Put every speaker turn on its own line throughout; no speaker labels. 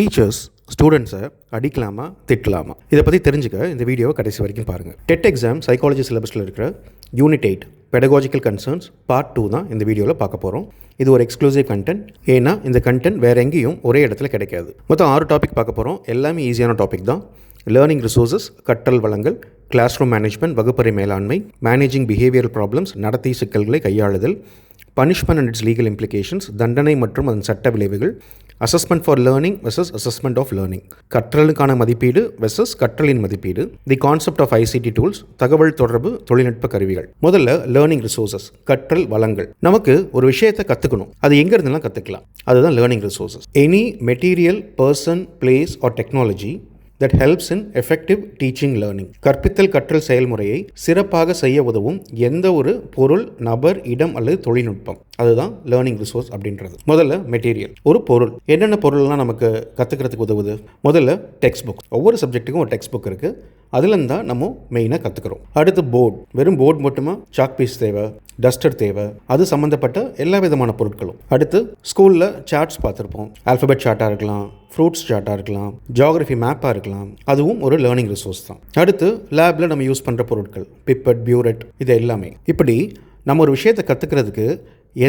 Teachers ஸ்டூடெண்ட்ஸை அடிக்கலாமா திட்டலாமா இதை பற்றி தெரிஞ்சுக்க இந்த வீடியோவை கடைசி வரைக்கும் பாருங்கள். டெட் எக்ஸாம் சைக்காலஜி சிலபஸில் இருக்கிற யூனிட் 8 பெடகாஜிக்கல் கன்சர்ன்ஸ் பார்ட் 2 தான் இந்த வீடியோவில் பார்க்க போகிறோம். இது ஒரு எக்ஸ்க்ளூசிவ் கண்டென்ட், ஏன்னா இந்த கண்டென்ட் வேறு எங்கேயும் ஒரே இடத்துல கிடைக்காது. மொத்தம் 6 டாபிக் பார்க்க போகிறோம். எல்லாமே ஈஸியான டாபிக் தான். லேர்னிங் ரிசோர்ஸஸ், கற்றல் வளங்கள், கிளாஸ் ரூம் மேனேஜ்மெண்ட், வகுப்பறை மேலாண்மை, மேனேஜிங் பிஹேவியரல் ப்ராப்ளம்ஸ், நடத்தை சிக்கல்களை கையாளுதல், punishment and its legal implications, தண்டனை மற்றும் அதன் சட்ட விளைவுகள், assessment for learning versus assessment of learning, கற்றலுக்கான மதிப்பீடு வெர்சஸ் கற்றலின் மதிப்பீடு, the concept of ICT tools, தகவல் தொடர்பு தொழில்நுட்ப கருவிகள். முதல்ல லேர்னிங் ரிசோர்ஸஸ், கற்றல் வளங்கள். நமக்கு ஒரு விஷயத்தை கற்றுக்கணும், அது எங்கே இருந்தெல்லாம் கற்றுக்கலாம், அதுதான் learning resources. Any material, person, place R technology that helps in effective teaching learning. கற்பித்தல் கற்றல் செயல்முறையை சிறப்பாக செய்ய உதவும் எந்த ஒரு பொருள், நபர், இடம் அல்லது தொழில்நுட்பம், அதுதான் லேர்னிங் ரிசோர்ஸ் அப்படின்றது. முதல்ல மெட்டீரியல், ஒரு பொருள். என்னென்ன பொருள்லாம் நமக்கு கற்றுக்கிறதுக்கு உதவுது? முதல்ல டெக்ஸ்ட் புக். ஒவ்வொரு சப்ஜெக்ட்டுக்கும் ஒரு டெக்ஸ்ட் புக் இருக்குது, அதுலேருந்து தான் நம்ம மெயினாக கற்றுக்கிறோம். அடுத்து போர்டு. வெறும் போர்டு மட்டுமா? சாக் பீஸ் தேவை, டஸ்டர் தேவை, அது சம்மந்தப்பட்ட எல்லா விதமான பொருட்களும். அடுத்து ஸ்கூலில் சார்ட்ஸ் பார்த்துருப்போம். ஆல்ஃபபெட் சார்ட்டாக இருக்கலாம், ஃப்ரூட்ஸ் சார்ட்டாக இருக்கலாம், ஜியாகிரஃபி மேப்பாக இருக்கலாம், அதுவும் ஒரு லேர்னிங் ரிசோர்ஸ் தான். அடுத்து லேபில் நம்ம யூஸ் பண்ணுற பொருட்கள், பிப்பட், பியூரெட், இது எல்லாமே. இப்படி நம்ம ஒரு விஷயத்தை கற்றுக்கிறதுக்கு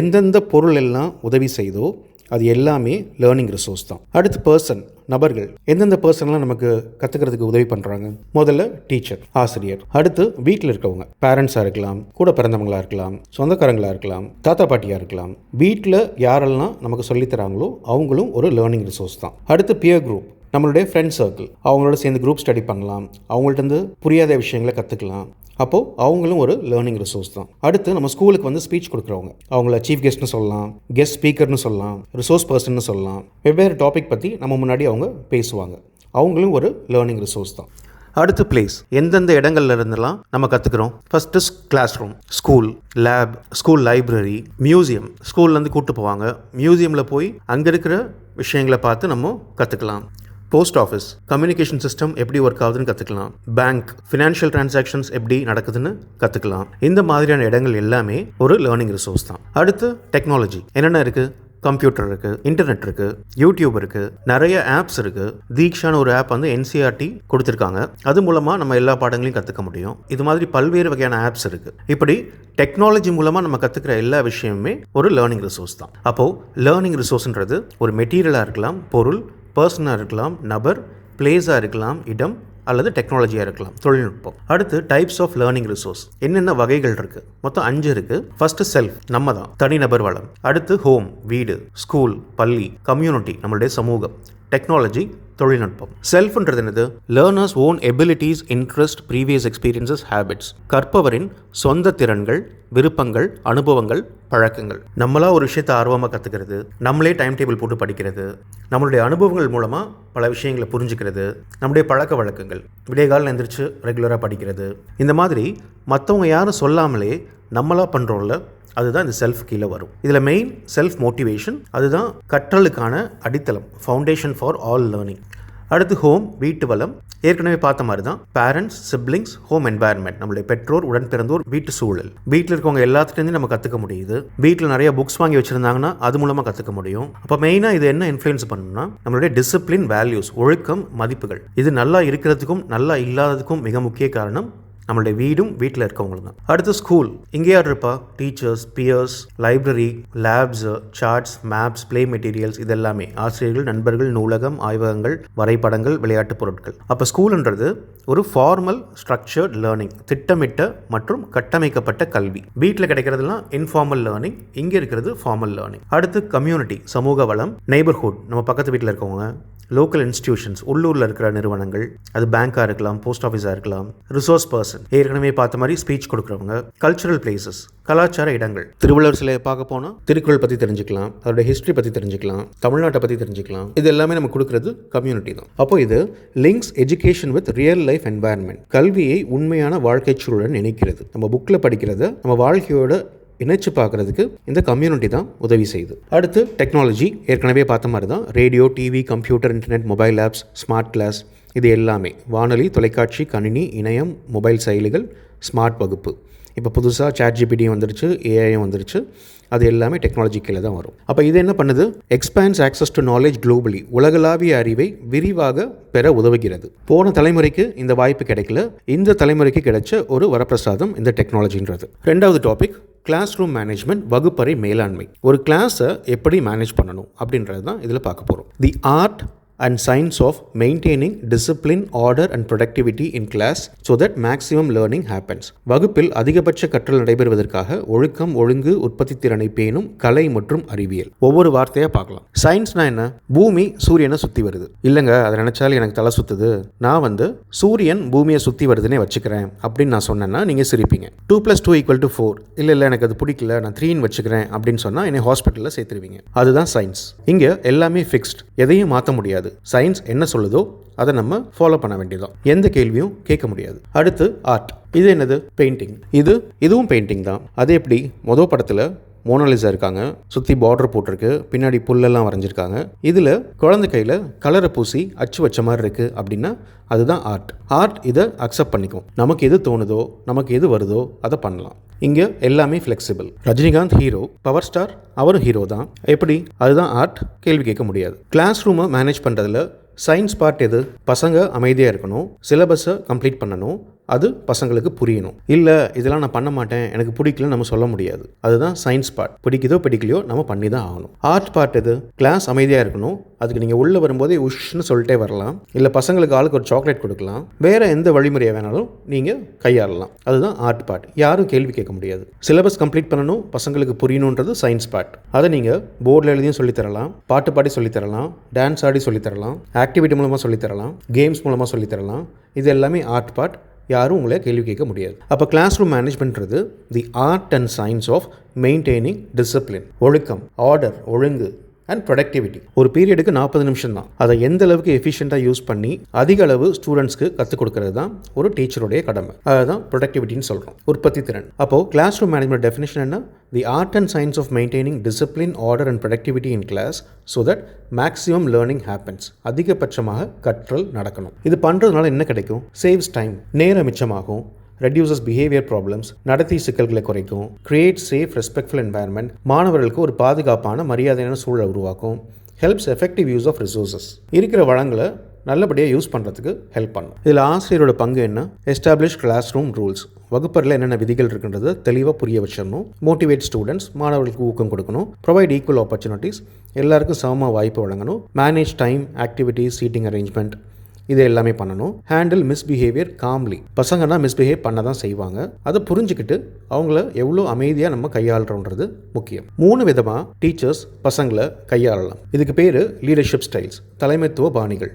எந்தெந்த பொருள் எல்லாம் உதவி செய்தோ அது எல்லாமே லேர்னிங் ரிசோர்ஸ் தான். அடுத்து பர்சன், நபர்கள். எந்தெந்த பர்சன்லாம் நமக்கு கற்றுக்கிறதுக்கு உதவி பண்ணுறாங்க? முதல்ல டீச்சர், ஆசிரியர். அடுத்து வீட்டில் இருக்கவங்க, பேரண்ட்ஸாக இருக்கலாம், கூட பிறந்தவங்களாக இருக்கலாம், சொந்தக்காரங்களாக இருக்கலாம், தாத்தா பாட்டியாக இருக்கலாம். வீட்டில் யாரெல்லாம் நமக்கு சொல்லித்தராங்களோ அவங்களும் ஒரு லேர்னிங் ரிசோர்ஸ் தான். அடுத்து பியர் குரூப், நம்மளுடைய ஃப்ரெண்ட் சர்க்கிள், அவங்களோட சேர்ந்து குரூப் ஸ்டடி பண்ணலாம், அவங்கள்ட்ட புரியாத விஷயங்களை கற்றுக்கலாம். அப்போது அவங்களும் ஒரு லேர்னிங் ரிசோர்ஸ் தான். அடுத்து நம்ம ஸ்கூலுக்கு வந்து ஸ்பீச் கொடுக்குறவங்க, அவங்கள சீஃப் கெஸ்ட்னு சொல்லலாம், கெஸ்ட் ஸ்பீக்கர்னு சொல்லலாம், ரிசோர்ஸ் பர்சன்னு சொல்லலாம். வெவ்வேறு டாபிக் பற்றி நம்ம முன்னாடி அவங்க பேசுவாங்க, அவங்களும் ஒரு லேர்னிங் ரிசோர்ஸ் தான். அடுத்து பிளேஸ், எந்தெந்த இடங்கள்ல இருந்தெல்லாம் நம்ம கற்றுக்குறோம்? First class room, school, lab, school library, museum. ஸ்கூல்லேருந்து கூப்பிட்டு போவாங்க, மியூசியமில் போய் அங்கே இருக்கிற விஷயங்களை பார்த்து நம்ம கற்றுக்கலாம். போஸ்ட் ஆஃபீஸ், கம்யூனிகேஷன் சிஸ்டம் எப்படி ஒர்க் ஆகுதுன்னு கற்றுக்கலாம். பேங்க், ஃபினான்ஷியல் டிரான்சாக்ஷன்ஸ் எப்படி நடக்குதுன்னு கற்றுக்கலாம். இந்த மாதிரியான இடங்கள் எல்லாமே ஒரு லேர்னிங் ரிசோர்ஸ் தான். அடுத்து டெக்னாலஜி, என்னென்ன இருக்குது? கம்ப்யூட்டர் இருக்குது, இன்டர்நெட் இருக்குது, யூடியூப் இருக்குது, நிறைய ஆப்ஸ் இருக்குது. தீக்ஷான ஒரு ஆப் வந்து NCERT கொடுத்துருக்காங்க, அது மூலமாக நம்ம எல்லா பாடங்களையும் கற்றுக்க முடியும். இது மாதிரி பல்வேறு வகையான ஆப்ஸ் இருக்குது. இப்படி டெக்னாலஜி மூலமாக நம்ம கற்றுக்கிற எல்லா விஷயமுமே ஒரு லேர்னிங் ரிசோர்ஸ் தான். அப்போது லேர்னிங் ரிசோர்ஸ்ன்றது ஒரு மெட்டீரியலாக இருக்கலாம், பொருள், பர்சனாக இருக்கலாம், நபர், பிளேஸாக இருக்கலாம், இடம், அல்லது டெக்னாலஜியாக இருக்கலாம், தொழில்நுட்பம். அடுத்து டைப்ஸ் ஆஃப் லேர்னிங் ரிசோர்ஸ், என்னென்ன வகைகள் இருக்குது? மொத்தம் 5 இருக்குது. ஃபர்ஸ்ட் செல்ஃப், நம்ம தான், தனிநபர் வளம். அடுத்து ஹோம், வீடு, ஸ்கூல், பள்ளி, கம்யூனிட்டி, நம்மளுடைய சமூகம். டெக்னாலஜி, தொழில்நுட்பம். செல்ஃப்ன்றது என்னது? Learners own abilities, interest, previous experiences, habits. கற்பவரின் சொந்த திறன்கள், விருப்பங்கள், அனுபவங்கள், பழக்கங்கள். நம்மளா ஒரு விஷயத்தை ஆர்வமாக கற்றுக்கிறது, நம்மளே டைம் டேபிள் போட்டு படிக்கிறது, நம்மளுடைய அனுபவங்கள் மூலமாக பல விஷயங்களை புரிஞ்சுக்கிறது, நம்முடைய பழக்க வழக்கங்கள், விடியகாலில் எழுந்திரிச்சு ரெகுலராக படிக்கிறது. இந்த மாதிரி மற்றவங்க யாரும் சொல்லாமலே நம்மளாக பண்ணுறோம்ல, அதுதான் இந்த செல்ஃப் கீழே வரும். இதில் மெயின் செல்ஃப் மோட்டிவேஷன், அதுதான் கற்றலுக்கான அடித்தளம், ஃபவுண்டேஷன் ஃபார் ஆல் லேர்னிங். அடுத்து ஹோம், வீட்டு வளம். ஏற்கனவே பார்த்த மாதிரி தான் பேரண்ட்ஸ், சிப்ளிங்ஸ், ஹோம் என்வாயர்மெண்ட், நம்மளுடைய பெற்றோர், உடன் பிறந்தோர், வீட்டு சூழல். வீட்டில் இருக்கவங்க எல்லாத்துலேருந்து நம்ம கற்றுக்க முடியுது. வீட்டில் நிறைய புக்ஸ் வாங்கி வச்சுருந்தாங்கன்னா அது மூலமாக கற்றுக்க முடியும். அப்போ மெயினாக இது என்ன இன்ஃப்ளூயன்ஸ் பண்ணணும்னா நம்மளுடைய டிசிப்ளின், வேல்யூஸ், ஒழுக்கம், மதிப்புகள். இது நல்லா இருக்கிறதுக்கும் நல்லா இல்லாததுக்கும் மிக முக்கிய காரணம் நம்மளுடைய வீடும் வீட்டில் இருக்கவங்களும் தான். அடுத்து ஸ்கூல், இங்கே யார் இருப்பா? Teachers, peers, library, labs, charts, maps, play materials, இது எல்லாமே ஆசிரியர்கள், நண்பர்கள், நூலகம், ஆய்வகங்கள், வரைபடங்கள், விளையாட்டு பொருட்கள். அப்போ ஸ்கூல்ன்றது ஒரு ஃபார்மல் ஸ்ட்ரக்சர்ட் லேர்னிங், திட்டமிட்ட மற்றும் கட்டமைக்கப்பட்ட கல்வி. வீட்டில் கிடைக்கிறதுலாம் இன்ஃபார்மல் லேர்னிங், இங்கே இருக்கிறது ஃபார்மல் லேர்னிங். அடுத்து கம்யூனிட்டி, சமூக வளம், நெய்பர்ஹுட், நம்ம பக்கத்து வீட்டில் இருக்கவங்க, லோக்கல் இன்ஸ்டிடியூஷன்ஸ், உள்ளூரில் இருக்கிற நிறுவனங்கள், அது பேங்காக இருக்கலாம், போஸ்ட் ஆஃபீஸாக இருக்கலாம். ரிசோர்ஸ் பர்சன், ஏற்கனவே பார்த்த மாதிரி ஸ்பீச் கொடுக்குறவங்க. கல்ச்சுரல் பிளேசஸ், கலாச்சார இடங்கள். திருவள்ளுவர் சிலையை பார்க்க போனால் திருக்குறள் பற்றி தெரிஞ்சுக்கலாம், அதோட ஹிஸ்ட்ரி பற்றி தெரிஞ்சுக்கலாம், தமிழ்நாட்டை பற்றி தெரிஞ்சுக்கலாம். இது எல்லாமே நம்ம கொடுக்குறது கம்யூனிட்டி தான். அப்போ இது links education with real life environment. கல்வியை உண்மையான வாழ்க்கை சூழலுடன் இணைக்கிறது. நம்ம புக்கில் படிக்கிறத நம்ம வாழ்க்கையோட இணைச்சு பார்க்குறதுக்கு இந்த கம்யூனிட்டி தான் உதவி செய்யுது. அடுத்து டெக்னாலஜி, ஏற்கனவே பார்த்த மாதிரி தான் radio, TV, computer, internet, mobile apps, smart class, இது எல்லாமே. வானொலி, தொலைக்காட்சி, கணினி, இணையம், மொபைல் செயலிகள், ஸ்மார்ட் வகுப்பு, இப்போ புதுசாக ChatGPT வந்துருச்சு, ஏஐயும் வந்துருச்சு. அது எல்லாமே டெக்னாலஜி கீழே தான் வரும். அப்போ இது என்ன பண்ணுது? Expands access to knowledge globally, உலகளாவிய அறிவை விரிவாக பெற உதவுகிறது. போன தலைமுறைக்கு இந்த வாய்ப்பு கிடைக்கல, இந்த தலைமுறைக்கு கிடைச்ச ஒரு வரப்பிரசாதம் இந்த டெக்னாலஜின்றது. ரெண்டாவது டாபிக் கிளாஸ் ரூம் மேனேஜ்மெண்ட், வகுப்பறை மேலாண்மை. ஒரு கிளாஸை எப்படி மேனேஜ் பண்ணணும் அப்படின்றது தான் இதில் பார்க்க போகிறோம். தி art and science of maintaining discipline, order and productivity in class so that maximum learning happens. வகுப்பில் அதிகபட்ச கற்றல் நடைபெறுவதற்காக ஒழுக்கம், ஒழுங்கு, உற்பத்தி திறனை பேணும் கலை மற்றும் அறிவியல். ஒவ்வொரு வார்த்தையாக பார்க்கலாம். சயின்ஸ்னா என்ன? பூமி சூரியனை சுற்றி வருது. இல்லைங்க, அதை நினச்சாலும் எனக்கு தலை சுற்றுது, நான் சூரியன் பூமியை சுற்றி வருதுன்னே வச்சுக்கிறேன் அப்படின்னு நான் சொன்னேன்னா நீங்கள் சிரிப்பீங்க. 2+2 = 4. இல்லை எனக்கு அது பிடிக்கல, நான் 3 வச்சுக்கிறேன் அப்படின்னு சொன்னால் என்னை ஹாஸ்பிட்டலில் சேர்த்துருவீங்க. அதுதான் சயின்ஸ். இங்கே எல்லாமே ஃபிக்ஸ்ட், எதையும் மாற்ற முடியாது. சயின்ஸ் என்ன சொல்லுதோ அதை நம்ம ஃபாலோ பண்ண வேண்டியதான், எந்த கேள்வியும் கேட்க முடியாது. அடுத்து ஆர்ட். இது என்னது? பெயிண்டிங். இதுவும் பெயிண்டிங் தான். அது எப்படி? மொதல் படத்தில் மோனாலிசா இருக்காங்க, சுற்றி பார்டர் போட்டிருக்கு, பின்னாடி புல்லெல்லாம் வரைஞ்சிருக்காங்க. இதில் குழந்தை கையில் கலரை பூசி அச்சு வச்ச மாதிரி இருக்குது அப்படின்னா அதுதான் ஆர்ட். ஆர்ட் இதை அக்செப்ட் பண்ணிக்கும். நமக்கு எது தோணுதோ, நமக்கு எது வருதோ அதை பண்ணலாம். இங்கே எல்லாமே flexible. Rajinikanth hero, power star, அவரும் ஹீரோ தான். எப்படி? அதுதான் ஆர்ட். கேள்வி கேட்க முடியாது. கிளாஸ் ரூமை மேனேஜ் பண்ணுறதுல சயின்ஸ் பார்ட் எது? பசங்க அமைதியாக இருக்கணும், சிலபஸை கம்ப்ளீட் பண்ணணும், அது பசங்களுக்கு புரியணும். இல்லை இதெல்லாம் நான் பண்ண மாட்டேன், எனக்கு பிடிக்கலன்னு நம்ம சொல்ல முடியாது. அதுதான் சயின்ஸ் பார்ட். பிடிக்குதோ பிடிக்கலையோ நம்ம பண்ணி தான் ஆகணும். ஆர்ட் பார்ட் எது? கிளாஸ் அமைதியாக இருக்கணும், அதுக்கு நீங்கள் உள்ளே வரும்போதே உஷ்ன்னு சொல்லிட்டே வரலாம், இல்லை பசங்களுக்கு ஆளுக்கு ஒரு சாக்லேட் கொடுக்கலாம், வேறு எந்த வழிமுறையை வேணாலும் நீங்கள் கையாளலாம். அதுதான் ஆர்ட் பார்ட். யாரும் கேள்வி கேட்க முடியாது. சிலபஸ் கம்ப்ளீட் பண்ணணும், பசங்களுக்கு புரியணுன்றது சயின்ஸ் பார்ட். அதை நீங்கள் போர்டில் எழுதியும் சொல்லித்தரலாம், பாட்டு பாடி சொல்லித்தரலாம், டான்ஸ் ஆடி சொல்லித்தரலாம், ஆக்டிவிட்டி மூலமாக சொல்லித்தரலாம், கேம்ஸ் மூலமாக சொல்லித்தரலாம். இது எல்லாமே ஆர்ட் பார்ட். யாரும் உங்களை கேள்வி கேட்க முடியாது. அப்போ கிளாஸ் ரூம் மேனேஜ்மெண்ட்றது the art and science of maintaining discipline, ஒழுக்கம், ஆர்டர், ஒழுங்கு அண்ட் ப்ரொடக்டிவிட்டி. ஒரு பீரியடுக்கு 40 நிமிஷம் தான். அதை எந்த அளவுக்கு எஃபிஷியண்டாக யூஸ் பண்ணி அதிக அளவு ஸ்டூடெண்ட்ஸ்க்கு கற்றுக் கொடுக்கறது தான் ஒரு டீச்சருடைய கடமை. அதுதான் ப்ரொடக்டிவிட்டின்னு சொல்கிறோம், உற்பத்தி திறன். அப்போது கிளாஸ் ரூம் மேனேஜ்மெண்ட் டெஃபினேஷன் என்ன? The art and science of maintaining discipline, order and productivity in class so that maximum learning happens. அதிகபட்சமாக கற்றல் நடக்கணும். இது பண்ணுறதுனால என்ன கிடைக்கும்? சேவ்ஸ் டைம், நேரம் மிச்சமாகும், reduces behavior problems, நடத்தை சிக்கல்களை குறைக்கும், create safe respectful environment, மாணவர்களுக்கு ஒரு பாதுகாப்பான மரியாதையான சூழலை உருவாக்கும், helps effective use of resources, இருக்கிற வளங்களை நல்லபடியாக யூஸ் பண்ணுறதுக்கு ஹெல்ப் பண்ணும். இதில் ஆசிரியரோட பங்கு என்ன? Establish class room rules. வகுப்பறையில் என்னென்ன விதிகள் இருக்குன்றதை தெளிவாக புரிய வச்சிடணும். மோட்டிவேட் ஸ்டூடெண்ட்ஸ், மாணவர்களுக்கு ஊக்கம் கொடுக்கணும். ப்ரொவைட் ஈக்குவல் ஆப்பர்ச்சுனிட்டிஸ், எல்லாருக்கும் சமமாக வாய்ப்பு வழங்கணும். Manage time, activities, seating arrangement, இது எல்லாமே பண்ணணும். Handle misbehaviour calmly. பசங்கன்னா மிஸ்பிஹேவ் பண்ண தான் செய்வாங்க, அதை புரிஞ்சுக்கிட்டு அவங்கள எவ்வளோ அமைதியாக நம்ம கையாளுறோன்றது முக்கியம். 3 விதமாக டீச்சர்ஸ் பசங்களை கையாளலாம். இதுக்கு பேர் லீடர்ஷிப் ஸ்டைல்ஸ், தலைமைத்துவ பாணிகள்.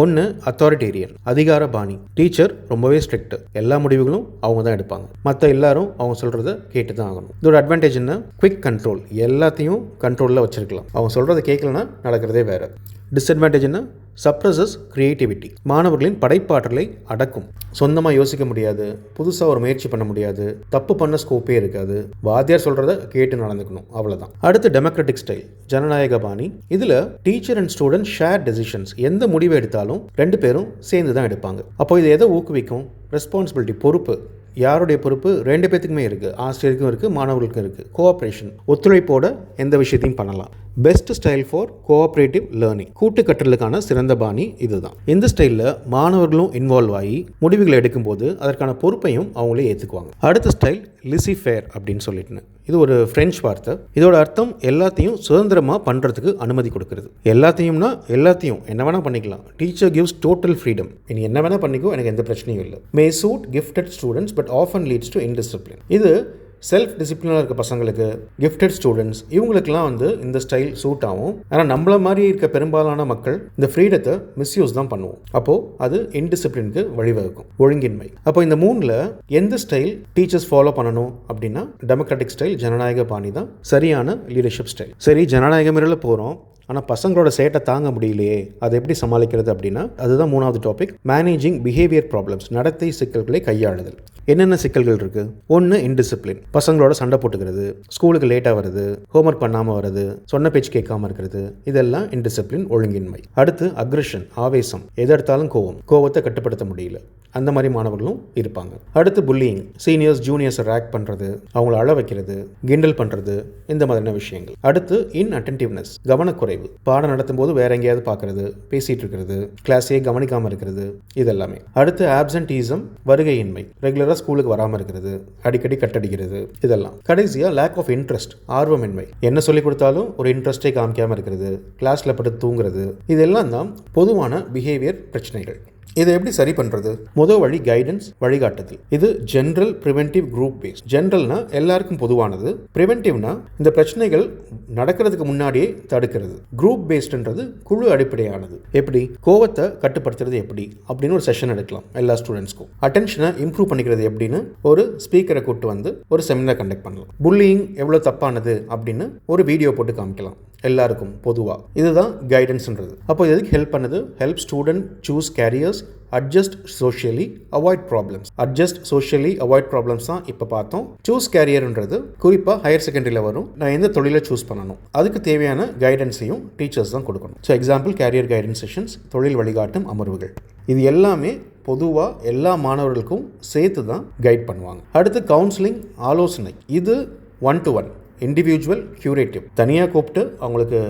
1 அத்தாரிட்டேரியன், அதிகார பாணி. டீச்சர் ரொம்பவே ஸ்ட்ரிக்ட், எல்லா முடிவுகளும் அவங்க தான் எடுப்பாங்க, மற்ற எல்லாரும் அவங்க சொல்கிறத கேட்டு தான் ஆகணும். இதோட அட்வான்டேஜ் என்ன? குவிக் கண்ட்ரோல், எல்லாத்தையும் கண்ட்ரோலில் வச்சுருக்கலாம், அவங்க சொல்கிறத கேட்கலன்னா நடக்கிறதே வேறு. டிஸ்அட்வான்டேஜ் என்ன? சப்ரஸஸ் கிரியேட்டிவிட்டி, மாணவர்களின் படைப்பாற்றலை அடக்கும். சொந்தமாக யோசிக்க முடியாது, புதுசாக ஒரு முயற்சி பண்ண முடியாது, தப்பு பண்ண ஸ்கோப்பே இருக்காது, வாத்தியார் சொல்கிறத கேட்டு நடந்துக்கணும், அவ்வளோதான். அடுத்து டெமோக்ராட்டிக் ஸ்டைல், ஜனநாயக பாணி. இதில் teacher and student share decisions, எந்த முடிவை எடுத்தாலும் 2 பேரும் சேர்ந்து தான் எடுப்பாங்க. அப்போ இது எதை ஊக்குவிக்கும்? ரெஸ்பான்சிபிலிட்டி, பொறுப்பு. யாருடைய பொறுப்பு? 2 பேத்துக்குமே இருக்குது, ஆசிரியருக்கும் இருக்குது, மாணவர்களுக்கும் இருக்குது. கோஆப்ரேஷன், ஒத்துழைப்போட எந்த விஷயத்தையும் பண்ணலாம். Best style for cooperative learning, கூட்டு கற்றலுக்கான சிறந்த பாணி இதுதான். இந்த ஸ்டைலில் மாணவர்களும் இன்வால்வ் ஆகி முடிவுகளை எடுக்கும்போது அதற்கான பொறுப்பையும் அவங்களே ஏற்றுக்குவாங்க. அடுத்த ஸ்டைல் லிசி ஃபேர் அப்படின்னு சொல்லிட்டுன்னு, இது ஒரு ஃப்ரெஞ்ச் வார்த்தை. இதோட அர்த்தம் எல்லாத்தையும் சுதந்திரமாக பண்ணுறதுக்கு அனுமதி கொடுக்கறது. எல்லாத்தையும்னா எல்லாத்தையும் என்ன வேணால் பண்ணிக்கலாம். டீச்சர் கிவ்ஸ் டோட்டல் ஃப்ரீடம், நீ என்ன வேணால் பண்ணிக்கோ, எனக்கு எந்த பிரச்சனையும் இல்லை. May suit gifted students but often leads to indiscipline. இது செல்ஃப் டிசிப்ளினாக இருக்க பசங்களுக்கு, கிஃப்டட் ஸ்டூடெண்ட்ஸ், இவங்களுக்கெல்லாம் இந்த ஸ்டைல் சூட் ஆகும். ஆனால் நம்மள மாதிரி இருக்க பெரும்பாலான மக்கள் இந்த ஃப்ரீடத்தை மிஸ்யூஸ் தான் பண்ணுவோம். அப்போது அது இன்டிசிப்ளினுக்கு வழிவகுக்கும், ஒழுங்கின்மை. அப்போ இந்த 3ல் எந்த ஸ்டைல் டீச்சர்ஸ் ஃபாலோ பண்ணணும் அப்படின்னா டெமோக்ராட்டிக் ஸ்டைல், ஜனநாயக பாணி தான் சரியான லீடர்ஷிப் ஸ்டைல். சரி, ஜனநாயக முறையில் போகிறோம், ஆனால் பசங்களோட சேட்டை தாங்க முடியலையே, அதை எப்படி சமாளிக்கிறது அப்படின்னா அதுதான் 3வது டாபிக், மேனேஜிங் பிஹேவியர் ப்ராப்ளம்ஸ், நடத்தை சிக்கல்களை கையாளுதல். என்னென்ன சிக்கல்கள் இருக்குது? 1 இன்டிசிப்ளின், பசங்களோட சண்டை போட்டுக்கிறது, ஸ்கூலுக்கு லேட்டாக வருது, ஹோம்ஒர்க் பண்ணாமல் வருது, சொன்ன பேச்சு கேட்காம இருக்கிறது, இதெல்லாம் இன்டிசிப்ளின், ஒழுங்கின்மை. அடுத்து அக்ரெஷன், ஆவேசம், எது எடுத்தாலும் கோவத்தை கட்டுப்படுத்த முடியல. அந்த மாதிரி மாணவர்களும் இருப்பாங்க. அடுத்து புல்லிங், சீனியர்ஸ் ஜூனியர்ஸை ரேக் பண்ணுறது, அவங்கள அழ வைக்கிறது, கிண்டல் பண்ணுறது, இந்த மாதிரியான விஷயங்கள். அடுத்து இன்அட்டென்டிவ்னஸ், கவனக்குறைவு, பாடம் நடத்தும் போது வேற எங்கேயாவது பார்க்கறது, பேசிட்டு இருக்கிறது, கிளாஸே கவனிக்காமல் இருக்கிறது, இதெல்லாமே. அடுத்து ஆப்சன்டீசம், வருகையின்மை, ரெகுலராக ஸ்கூலுக்கு வராமல் இருக்கிறது, அடிக்கடி கட்டடிக்கிறது, இதெல்லாம். கடைசியாக லேக் ஆஃப் இன்ட்ரெஸ்ட், ஆர்வமின்மை, என்ன சொல்லிக் கொடுத்தாலும் ஒரு இன்ட்ரெஸ்டே காமிக்காமல் இருக்கிறது, கிளாஸில் படுத்து தூங்குறது, இதெல்லாம் தான் பொதுவான பிஹேவியர் பிரச்சனைகள். இதை எப்படி சரி பண்ணுறது? முதல் வழி கைடன்ஸ், வழிகாட்டுதல். இது ஜென்ரல் ப்ரிவென்டிவ் குரூப் பேஸ்ட். ஜென்ரல்னா எல்லாருக்கும் பொதுவானது, ப்ரிவென்டிவ்னா இந்த பிரச்சனைகள் நடக்கிறதுக்கு முன்னாடியே தடுக்கிறது. குரூப் பேஸ்ட்ன்றது குழு அடிப்படையானது. எப்படி கோவத்தை கட்டுப்படுத்துறது எப்படி அப்படின்னு ஒரு செஷன் எடுக்கலாம் எல்லா ஸ்டூடெண்ட்ஸ்க்கும். அட்டென்ஷனை இம்ப்ரூவ் பண்ணிக்கிறது எப்படின்னு ஒரு ஸ்பீக்கரை கூட்டு வந்து ஒரு செமினார் கண்டக்ட் பண்ணலாம். புல்லிங் எவ்வளோ தப்பானது அப்படின்னு ஒரு வீடியோ போட்டு காமிக்கலாம் எல்லாருக்கும் பொதுவாக. இதுதான் கைடன்ஸ்ன்றது. அப்போ எதுக்கு ஹெல்ப் பண்ணுது? Help student choose careers, adjust socially, avoid problems. Adjust socially, avoid problems தான் இப்போ பார்த்தோம். சூஸ் கேரியர்ன்றது குறிப்பாக ஹையர் செகண்டரியில் வரும். நான் எந்த தொழிலை சூஸ் பண்ணணும், அதுக்கு தேவையான கைடன்ஸையும் டீச்சர்ஸ் தான் கொடுக்கணும். So example carrier guidance sessions, தொழில் வழிகாட்டும் அமர்வுகள், இது எல்லாமே பொதுவாக எல்லா மாணவர்களுக்கும் சேர்த்து தான் கைட் பண்ணுவாங்க. அடுத்து கவுன்சிலிங், ஆலோசனை. இது 1-to-1 இண்டிவிஜுவல் கியூரேட்டிவ். தனியாக கூப்பிட்டு அவங்களுக்கு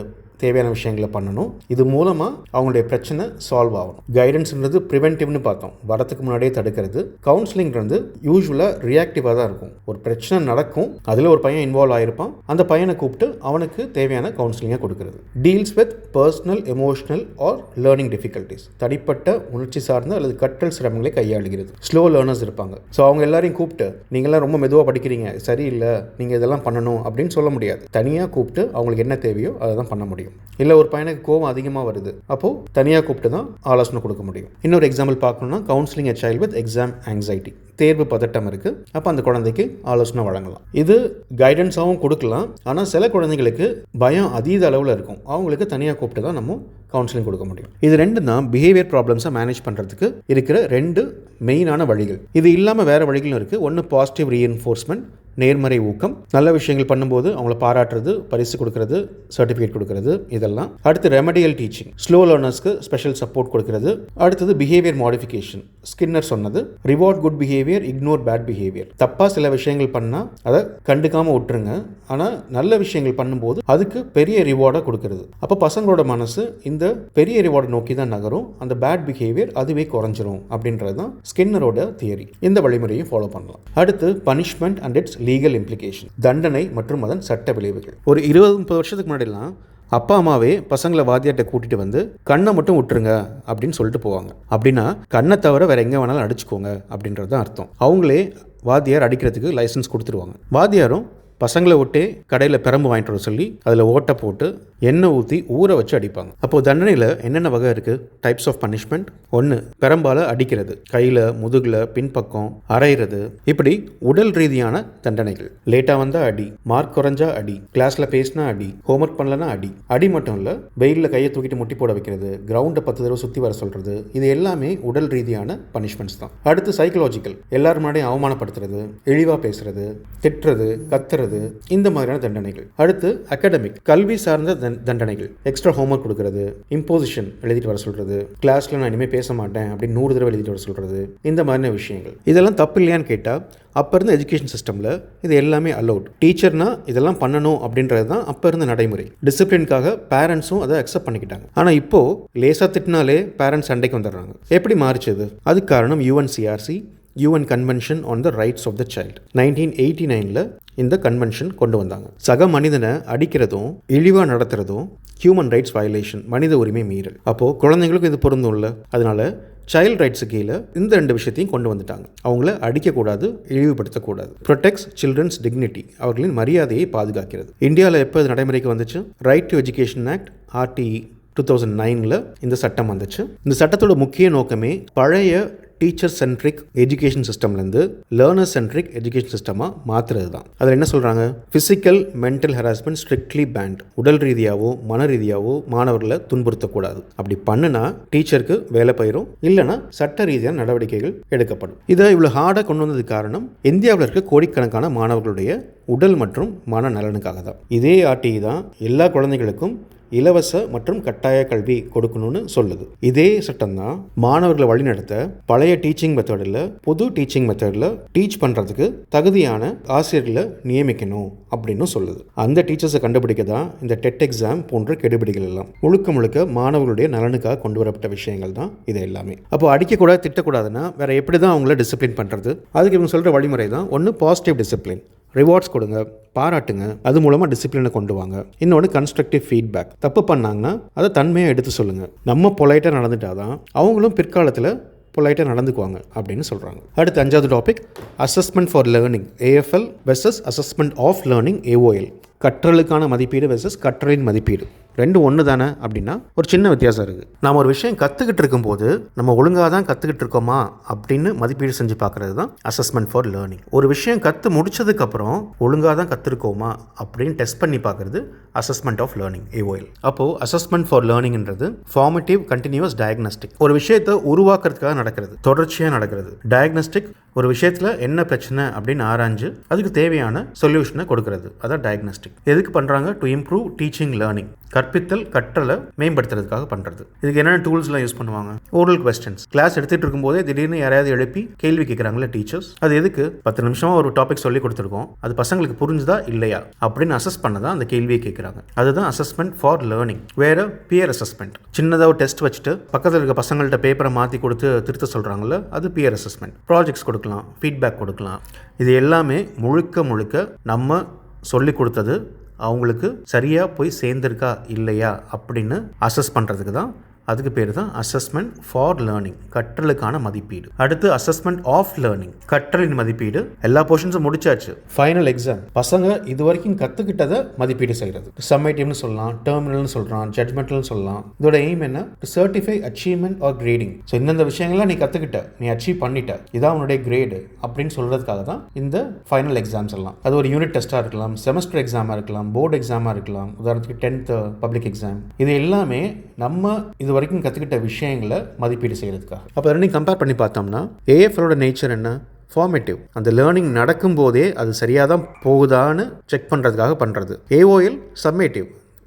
தேவையான விஷயங்களை பண்ணணும். இது மூலமாக அவங்களுடைய பிரச்சனை சால்வ் ஆகணும். கைடன்ஸ்ன்றது ப்ரிவென்டிவ்னு பார்த்தோம், வரத்துக்கு முன்னாடியே தடுக்கிறது. கவுன்சிலிங்கிறது யூஸ்வலாக ரியாக்டிவாக தான் இருக்கும். ஒரு பிரச்சனை நடக்கும், அதில் ஒரு பையன் இன்வால்வ் ஆகிருப்பான், அந்த பையனை கூப்பிட்டு அவனுக்கு தேவையான கவுன்சிலிங்கை கொடுக்கிறது. Deals with personal, emotional are learning difficulties, தனிப்பட்ட உணர்ச்சி சார்ந்த அல்லது கற்றல் சிரமங்களை கையாளுகிறது. ஸ்லோ லேர்னர்ஸ் இருப்பாங்க. ஸோ அவங்க எல்லாரையும் கூப்பிட்டு நீங்கள்லாம் ரொம்ப மெதுவாக படிக்கிறீங்க, சரியில்லை, நீங்கள் இதெல்லாம் பண்ணணும் அப்படின்னு சொல்ல முடியாது. தனியாக கூப்பிட்டு அவங்களுக்கு என்ன தேவையோ அதை தான் பண்ண முடியும். இல்லை ஒரு பையனுக்கு கோவம் அதிகமாக வருது, அப்போது தனியாக கூப்பிட்டு தான் ஆலோசனை கொடுக்க முடியும். இன்னொரு எக்ஸாம்பிள் பார்க்கணும்னா counselling a child with exam anxiety, தேர்வு பதட்டம் இருக்குது, அப்போ அந்த குழந்தைக்கு ஆலோசனை வழங்கலாம். இது கைடன்ஸாகவும் கொடுக்கலாம். ஆனால் சில குழந்தைங்களுக்கு பயம் அதீத அளவில் இருக்கும், அவங்களுக்கு தனியாக கூப்பிட்டு தான் நம்ம கவுன்சிலிங் கொடுக்க முடியும். இது ரெண்டு தான் பிஹேவியர் ப்ராப்ளம்ஸை மேனேஜ் பண்ணுறதுக்கு இருக்கிற ரெண்டு மெயினான வழிகள். இது இல்லாமல் வேறு வழிகளும் இருக்குது. ஒன்று பாசிட்டிவ் ரீஎன்ஃபோர்ஸ்மெண்ட், நேர்மறை ஊக்கம், நல்ல விஷயங்கள் பண்ணும்போது அவங்கள பாராட்டுறது, பரிசு கொடுக்கறது, சர்டிஃபிகேட் கொடுக்கறது, இதெல்லாம். அடுத்து ரெமடியல் டீச்சிங், ஸ்லோ லேர்னர்ஸ்க்கு ஸ்பெஷல் சப்போர்ட் கொடுக்கறது. அடுத்தது பிஹேவியர் மாடிஃபிகேஷன், ஸ்கின்னர் சொன்னது, reward good behaviour, ignore bad behaviour. தப்பாக சில விஷயங்கள் பண்ணால் அதை கண்டுக்காமல் விட்டுருங்க, ஆனால் நல்ல விஷயங்கள் பண்ணும்போது அதுக்கு பெரிய ரிவார்டாக கொடுக்கறது. அப்போ பசங்களோட மனசு இந்த பெரிய ரிவார்டை நோக்கி தான் நகரும், அந்த பேட் பிஹேவியர் அதுவே குறைஞ்சிரும் அப்படின்றது தான் ஸ்கின்னரோட தியரி. இந்த வழிமுறையை ஃபாலோ பண்ணலாம். அடுத்து punishment and its legal implication, தண்டனை மற்றும் அதன் சட்ட விளைவுகள். ஒரு 20-30 வருஷத்துக்கு முன்னாடிலாம் அப்பா அம்மாவே பசங்களை வாத்தியார்ட்ட கூட்டிட்டு வந்து கண்ணை மட்டும் விட்டுருங்க அப்படின்னு சொல்லிட்டு போவாங்க. அப்படின்னா கண்ணை தவிர வேற எங்கே வேணாலும் அடிச்சுக்கோங்க அப்படின்றது தான் அர்த்தம். அவங்களே வாத்தியார் அடிக்கிறதுக்கு லைசன்ஸ் கொடுத்துருவாங்க. வாத்தியாரும் பசங்களை விட்டே கடையில் பெரம்பு வாங்கிட்டு வர சொல்லி அதில் ஓட்டை போட்டு எண்ணெய் ஊற்றி ஊற வச்சு அடிப்பாங்க. அப்போது தண்டனையில் என்னென்ன வகை இருக்குது? Types of punishment. 1, பெரம்பால் அடிக்கிறது, கையில், முதுகில், பின்பக்கம் அரைகிறது, இப்படி உடல் ரீதியான தண்டனைகள். லேட்டாக வந்தால் அடி, மார்க் குறைஞ்சா அடி, கிளாஸில் பேசினா அடி, ஹோம்ஒர்க் பண்ணலன்னா அடி. அடி மட்டும் இல்லை, வெயிலில் கையை தூக்கிட்டு முட்டி போட வைக்கிறது, கிரவுண்டை 10 தடவை சுற்றி வர சொல்கிறது, இது எல்லாமே உடல் ரீதியான பனிஷ்மெண்ட்ஸ் தான். அடுத்து சைக்கலாஜிக்கல், எல்லாரும் முன்னாடியும் அவமானப்படுத்துறது, இழிவாக பேசுறது, திட்டுறது, கத்துறது, இந்த மாதிரியான தண்டனைகள். அடுத்து அகாடமிக், கல்வி சார்ந்த தண்டனைகள், எக்ஸ்ட்ரா ஹோம்ஒர்க் கொடுக்கறது, இம்போசிஷன், எழுதிட்டு வர சொல்றது, கிளாஸ்ல நான் இனிமேல் பேச மாட்டேன் அப்படின்னு 100 தடவை எழுதிட்டு வர சொல்றது, இந்த மாதிரியான விஷயங்கள். இதெல்லாம் தப்பு இல்லையான்னு கேட்டால் அப்போ இருந்த எஜுகேஷன் சிஸ்டமில் இது எல்லாமே அலௌட். டீச்சர்னா இதெல்லாம் பண்ணணும் அப்படின்றது தான் அப்போ இருந்த நடைமுறை. டிசிப்ளினுக்காக பேரண்ட்ஸும் அதை அக்செப்ட் பண்ணிக்கிட்டாங்க. ஆனால் இப்போது லேசாக திட்டினாலே பேரண்ட்ஸ் சண்டைக்கு வந்துடுறாங்க. எப்படி மாறிச்சது? அதுக்கு காரணம் UNCRC, UN convention on the rights of the child. 1989 இந்த கன்வென்ஷன் கொண்டு வந்தாங்க. சக மனிதனை அடிக்கிறதும் இழிவாக நடத்துறதும் ஹியூமன் ரைட்ஸ் வயலேஷன், மனித உரிமை மீறல். அப்போது குழந்தைங்களுக்கும் இது பொருந்தும் இல்லை. அதனால சைல்டு ரைட்ஸு கீழே இந்த 2 விஷயத்தையும் கொண்டு வந்துட்டாங்க. அவங்கள அடிக்கக்கூடாது, இழிவுபடுத்தக்கூடாது. ப்ரொடெக்ட்ஸ் சில்ட்ரன்ஸ் டிக்னிட்டி, அவர்களின் மரியாதையை பாதுகாக்கிறது. இந்தியாவில் எப்போ இது நடைமுறைக்கு வந்துச்சு? Right to education act, RTE 2009 இந்த சட்டம் வந்துச்சு. இந்த சட்டத்தோட முக்கிய நோக்கமே பழைய டீச்சர் சென்ட்ரிக் எஜுகேஷன் சிஸ்டம்லேருந்து லேர்னர் சென்ட்ரிக் எஜுகேஷன் சிஸ்டமாக மாற்றுறது தான். அதில் என்ன சொல்கிறாங்க? Physical mental harassment strictly banned. உடல் ரீதியாகவோ மன ரீதியாகவோ மாணவர்களை துன்புறுத்தக்கூடாது. அப்படி பண்ணுனா டீச்சருக்கு வேலை போயிடும், இல்லைனா சட்ட ரீதியான நடவடிக்கைகள் எடுக்கப்படும். இதை இவ்வளோ ஹார்டாக கொண்டு வந்ததுக்கு காரணம் இந்தியாவில் இருக்க கோடிக்கணக்கான மாணவர்களுடைய உடல் மற்றும் மன நலனுக்காக தான். இதே RTE தான் எல்லா குழந்தைகளுக்கும் இலவச மற்றும் கட்டாய கல்வி கொடுக்கணும்னு சொல்லுது. இதே சட்டம் தான் மாணவர்களை வழிநடத்த பழைய டீச்சிங் மெத்தடில் புது டீச்சிங் மெத்தடில் டீச் பண்ணுறதுக்கு தகுதியான ஆசிரியர்களை நியமிக்கணும் அப்படின்னு சொல்லுது. அந்த டீச்சர்ஸை கண்டுபிடிக்க தான் இந்த டெட் எக்ஸாம் போன்ற கெடுபிடிகள் எல்லாம் முழுக்க மாணவர்களுடைய நலனுக்காக கொண்டு வரப்பட்ட விஷயங்கள் தான் இது எல்லாமே. அப்போ அடிக்கக்கூடாது திட்டக்கூடாதுன்னா வேற எப்படி தான் அவங்கள டிசிப்ளின் பண்ணுறது? அதுக்கு இவங்க சொல்கிற வழிமுறை தான் ஒன்று பாசிட்டிவ் டிசிப்ளின், ரிவார்ட்ஸ் கொடுங்க, பாராட்டுங்க, அது மூலமாக டிசிப்ளினை கொண்டு வாங்க. இன்னொன்று கன்ஸ்ட்ரக்டிவ் ஃபீட்பேக், தப்பு பண்ணாங்கன்னா அதை தன்மையாக எடுத்து சொல்லுங்கள். நம்ம பொலைட்டாக நடந்துட்டாதான் அவங்களும் பிற்காலத்தில் பொலைட்டாக நடந்துக்குவாங்க அப்படின்னு சொல்கிறாங்க. அடுத்து 5வது topic assessment for learning AFL versus assessment of learning AOL. கற்றலுக்கான மதிப்பீடு வெர்சஸ் கற்றலின் மதிப்பீடு ரெண்டும் ஒன்று தானே அப்படின்னா ஒரு சின்ன வித்தியாசம் இருக்குது. நாம் ஒரு விஷயம் கற்றுக்கிட்டு இருக்கும்போது நம்ம ஒழுங்காக தான் கற்றுக்கிட்டு இருக்கோமா அப்படின்னு மதிப்பீடு செஞ்சு பார்க்குறது தான் அசஸ்மெண்ட் ஃபார் லேர்னிங். ஒரு விஷயம் கற்று முடிச்சதுக்கப்புறம் ஒழுங்காக தான் கற்றுருக்கோமா அப்படின்னு டெஸ்ட் பண்ணி பார்க்குறது அசஸ்மெண்ட் ஆஃப் லேர்னிங் AOL. அப்போது அசஸ்மெண்ட் ஃபார் லேர்னிங்ன்றது ஃபார்மேட்டிவ் கண்டினியூஸ் டயக்னஸ்டிக். ஒரு விஷயத்தை உருவாக்குறதுக்காக நடக்கிறது, தொடர்ச்சியாக நடக்கிறது. டயக்னஸ்டிக் ஒரு விஷயத்தில் என்ன பிரச்சனை அப்படின்னு ஆராய்ஞ்சு அதுக்கு தேவையான சொல்யூஷனை கொடுக்கறது, அதான் டயக்னஸ்டிக். எதுக்கு பண்ணுறாங்க? டு இம்ப்ரூவ் டீச்சிங் லேர்னிங், கற்பித்தல் கற்றலை மேம்படுத்துறதுக்காக பண்ணுறது. இதுக்கு என்னென்ன டூல்ஸ்லாம் யூஸ் பண்ணுவாங்க? ஓரல் கொஸ்டின்ஸ், கிளாஸ் எடுத்துகிட்டு இருக்கும்போதே திடீர்னு யாராவது எழுப்பி கேள்வி கேட்குறாங்களே டீச்சர்ஸ், அது எதுக்கு? 10 நிமிஷமாக ஒரு டாபிக் சொல்லி கொடுத்துருக்கோம், அது பசங்களுக்கு புரிஞ்சுதா இல்லையா அப்படின்னு அசஸ் பண்ண தான் அந்த கேள்வியை கேட்குறாங்க. அதுதான் அசஸ்மெண்ட் ஃபார் லேர்னிங். வேறு பியர் அசஸ்மெண்ட், சின்னதாக ஒரு டெஸ்ட் வச்சுட்டு பக்கத்தில் இருக்க பசங்கள்கிட்ட பேப்பரை மாற்றி கொடுத்து திருத்த சொல்கிறாங்கல்ல, அது பியர் அசஸ்மெண்ட். ப்ராஜெக்ட்ஸ் கொடுக்கலாம், ஃபீட்பேக் கொடுக்கலாம். இது எல்லாமே முழுக்க நம்ம சொல்லி கொடுத்தது அவங்களுக்கு சரியாக போய் சேர்ந்துருக்கா இல்லையா அப்படின்னு அசஸ் பண்ணுறதுக்கு தான். அதுக்கு பேர் தான் அசஸ்மெண்ட் ஃபார் லேர்னிங், கற்றலுக்கான மதிப்பீடு. அடுத்து அசஸ்மெண்ட் ஆஃப் லேர்னிங், கற்றலின் மதிப்பீடு. எல்லா போர்ஷன்ஸும் முடிச்சாச்சு, ஃபைனல் எக்ஸாம். பசங்க இது வரைக்கும் கற்றுக்கிட்டதை மதிப்பீடு செய்கிறது. சம்மேட்டிவ்னு சொல்லலாம், டெர்மினல்னு சொல்கிறான், ஜட்மெண்டல்னு சொல்லலாம். இதோட எய்ம் என்ன? To certify achievement or grading. So இந்தந்த விஷயங்கள்லாம் நீ கற்றுக்கிட்ட, நீ அச்சீவ் பண்ணிட்ட, இதான் உன்னுடைய கிரேடு அப்படின்னு சொல்கிறதுக்காக தான் இந்த ஃபைனல் எக்ஸாம்ஸ் எல்லாம். அது ஒரு யூனிட் டெஸ்ட்டாக இருக்கலாம், செமஸ்டர் எக்ஸாமாக இருக்கலாம், போர்டு எக்ஸாமாக இருக்கலாம், உதாரணத்துக்கு 10th பப்ளிக் எக்ஸாம். இது எல்லாமே நம்ம இது வரைக்கும் கற்றுக்கிட்ட விஷயங்களை மதிப்பீடு செய்கிறதுக்காக. அப்போ ரெண்டையும் கம்பேர் பண்ணி பார்த்தோம்னா AFLோட நேச்சர் என்ன? ஃபார்மேட்டிவ். அந்த லேர்னிங் நடக்கும்போதே அது சரியாக தான் போகுதான்னு செக் பண்ணுறதுக்காக பண்ணுறது. AOL சம்மேட்டிவ்,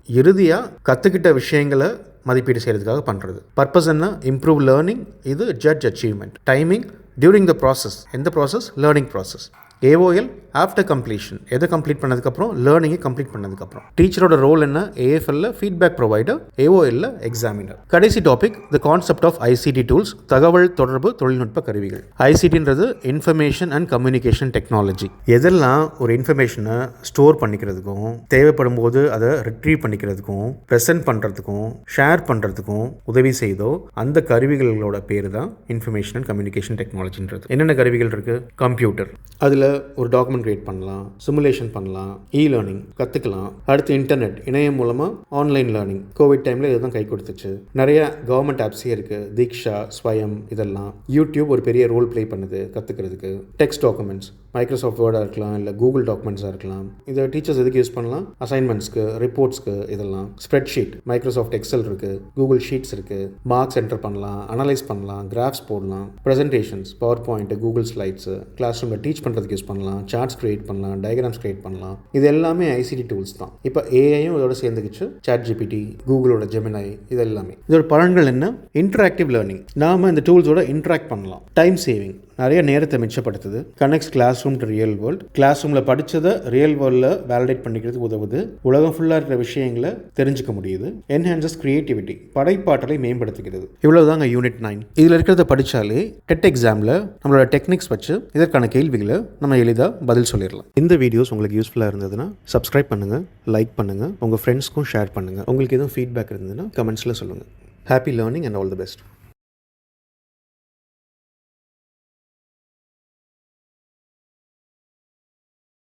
இறுதியாக கற்றுக்கிட்ட விஷயங்களை மதிப்பீடு செய்கிறதுக்காக பண்ணுறது. பர்பஸ் என்ன? Improve learning. இது judge achievement. Timing during the process. எந்த process? Learning process. AOL after completion, எதை கம்ப்ளீட் பண்ணதுக்கப்புறம்? லேர்னிங்கை கம்ப்ளீட் பண்ணதுக்கப்புறம். டீச்சரோட ரோல் என்ன? AFLல ஃபீட்பேக் ப்ரொவைடர், AOLல எக்ஸாமினர். கடைசி topic the concept of ICT tools, தகவல் தொடர்பு தொழில்நுட்ப கருவிகள். ICTன்றது இன்ஃபர்மேஷன் அண்ட் கம்யூனிகேஷன் டெக்னாலஜி. எதெல்லாம் ஒரு இன்ஃபர்மேஷனை ஸ்டோர் பண்ணிக்கிறதுக்கும், தேவைப்படும் போது அதை ரிட்ரீவ் பண்ணிக்கிறதுக்கும், ப்ரெசென்ட் பண்ணுறதுக்கும், ஷேர் பண்ணுறதுக்கும் உதவி செய்தோ அந்த கருவிகளோட பேர் தான் இன்ஃபர்மேஷன் அண்ட் கம்யூனிகேஷன் டெக்னாலஜின்றது. என்னென்ன கருவிகள் இருக்குது? கம்ப்யூட்டர், அதில் ஒரு டாக்குமெண்ட் கிரியேட் பண்ணலாம், சிமுலேஷன் பண்ணலாம், லேர்னிங் கற்றுக்கலாம். அடுத்து இன்டர்நெட், இணையம் மூலமாக ஆன்லைன் லேர்னிங். கோவிட் டைமில் இதுதான் கை கொடுத்துச்சு. நிறைய கவர்மெண்ட் ஆப்ஸே இருக்குது, தீக்ஷா, ஸ்வயம், இதெல்லாம். யூடியூப் ஒரு பெரிய ரோல் ப்ளே பண்ணுது கற்றுக்கிறதுக்கு. டெக்ஸ்ட் டாக்குமெண்ட்ஸ், மைக்ரோசாஃப்ட் வேர்டாக இருக்கலாம், இல்லை கூகுள் டாக்குமெண்ட்ஸாக இருக்கலாம். இதை டீச்சர்ஸ் எதுக்கு யூஸ் பண்ணலாம்? அசைன்மெண்ட்ஸ்க்கு, ரிப்போர்ட்ஸ்க்கு, இதெல்லாம். ஸ்ப்ரெட்ஷீட், மைக்ரோசாஃப்ட் எக்ஸல் இருக்குது, கூகுள் ஷீட்ஸ் இருக்குது. மார்க்ஸ் என்டர் பண்ணலாம், அனலைஸ் பண்ணலாம், கிராஃப்ஸ் போடலாம். Presentations, PowerPoint, Google slides, class ரூமில் டீச் பண்ணுறதுக்கு யூஸ் பண்ணலாம். சார்ட்ஸ் கிரியேட் பண்ணலாம், டயக்ராம்ஸ் கிரியேட் பண்ணலாம். இது எல்லாமே ICT டூல்ஸ் தான். இப்போ AIயும் இதோட சேர்ந்துக்கிச்சு, ChatGPT, கூகுளோட ஜெமினை, இது எல்லாமே. இதோட பலன்கள் என்ன? Interactive learning. நாம இந்த டூல்ஸோட இன்டராக்ட் பண்ணலாம். டைம் சேவிங், நிறைய நேரத்தை மிச்சப்படுத்துது. Connects classroom to real world. கிளாஸ் ரூமில் படித்ததை ரியல் வேர்ல்டில் வேலிடேட் பண்ணிக்கிறதுக்கு உதவுது. உலகம் ஃபுல்லாக இருக்கிற விஷயங்களை தெரிஞ்சுக்க முடியுது. என்ஹான்சஸ் கிரியேட்டிவிட்டி, படைப்பாற்றலை மேம்படுத்துகிறது. இவ்வளவுதாங்க யூனிட் 9. இதில் இருக்கிறத படித்தாலே டெட் எக்ஸாமில் நம்மளோட டெக்னிக்ஸ் வச்சு இதற்கான கேள்விகளை நம்ம எளிதாக பதில் சொல்லிடலாம். இந்த வீடியோஸ் உங்களுக்கு யூஸ்ஃபுல்லாக இருந்ததுன்னா சப்ஸ்கிரைப் பண்ணுங்கள், லைக் பண்ணுங்கள், உங்கள் ஃப்ரெண்ட்ஸ்க்கும் ஷேர் பண்ணுங்கள். உங்களுக்கு எதுவும் ஃபீட்பேக் இருந்ததுன்னா கமெண்ட்ஸில் சொல்லுங்கள். Happy learning and all the best.